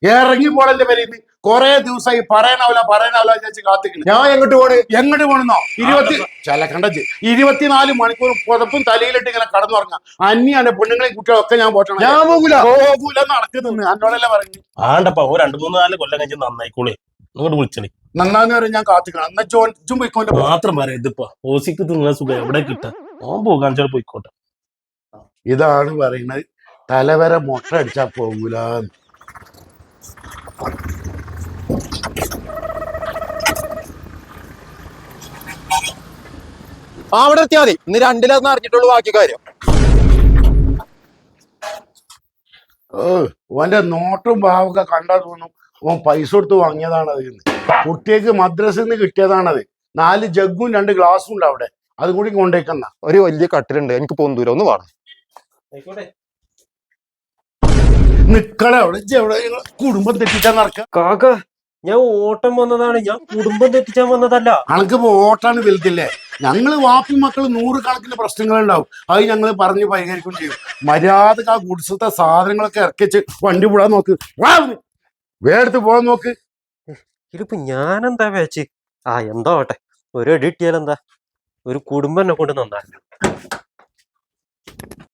ഇറങ്ങി പോളന്റെ പേര് കൊറേ ദിവസമായി പറയാനാവില്ല ചേച്ചി കാത്തിക്കുന്നു. ഞാൻ എങ്ങോട്ട് പോണെന്നോ 24 മണിക്കൂർ പുതപ്പും തലയിലിട്ട് ഇങ്ങനെ കടന്നുറങ്ങാം. അന്യാണ് പെണ്ണുങ്ങളെയും കുട്ടികളൊക്കെ ഞാൻ പോറ്റണം. ഞാൻ പോകൂല നടക്കുന്നു. എന്നോടല്ലേ പറഞ്ഞു. ആണ്ടപ്പാ 2-3-4 കൊല്ലം കഴിഞ്ഞ് നന്നായിക്കോളെ ഇങ്ങോട്ട് വിളിച്ചണേ. നന്നാന്ന് പറയും ഞാൻ കാത്തിക്കണം. എന്നാ ചോദിച്ചും പോയിക്കോട്ടെ. മാത്രം പറയാം ഇതിപ്പോ ഓസിക്ക് തിന്നുന്ന സുഖം എവിടെ കിട്ടാ. ഓൻ പോകാൻ ചില പോയിക്കോട്ടെ. ഇതാണ് പറയുന്നത്. തലവര മൊട്ട അടിച്ചാ പോകൂല. അവിടെ എത്തിയാ മതി. ഇന്ന് 2 അറിഞ്ഞിട്ടുള്ളൂ ബാക്കി കാര്യം. ഓന്റെ നോട്ടും ഭാവമൊക്കെ കണ്ടാ തോന്നും ഓൻ പൈസ കൊടുത്ത് വാങ്ങിയതാണത്. കുട്ടിക്ക് മദ്രസിൽ നിന്ന് കിട്ടിയതാണത്. 4 ജഗ്ഗും 2 ഗ്ലാസും ഉണ്ട് അവിടെ. അതും കൂടി കൊണ്ടേക്കുന്ന ഒരു വലിയ കട്ടിലുണ്ട്, എനിക്ക് പൊന്തൂല ഒന്ന് വേണം. നിക്കളെ അവിടെ കുടുംബം തെറ്റിച്ചാ നടക്ക. കാക്ക ഞാൻ ഓട്ടം വന്നതാണ്, ഞാൻ കുടുംബം തെറ്റിച്ചാൻ വന്നതല്ല. അനക്കിപ്പോ ഓട്ടാണ് വലുതില്ലേ. ഞങ്ങള് വാപ്പി മക്കൾ 100 കണക്കിന് പ്രശ്നങ്ങൾ ഉണ്ടാവും. അത് ഞങ്ങൾ പറഞ്ഞ് പരിഹരിക്കുകയും ചെയ്യും. മര്യാദക്ക് ആ ഗുഡ്സത്തെ സാധനങ്ങളൊക്കെ ഇറക്കിച്ച് വണ്ടി വിടാൻ നോക്ക്. വേടുത്ത് പോകാൻ നോക്ക്. ഇതിപ്പോ ഞാനെന്താ വെച്ച് എന്താ ആവട്ടെ, ഒരു എഡിറ്റിയാലെന്താ, ഒരു കുടുംബം എന്നെ കൊണ്ട് നന്നായിരുന്നു.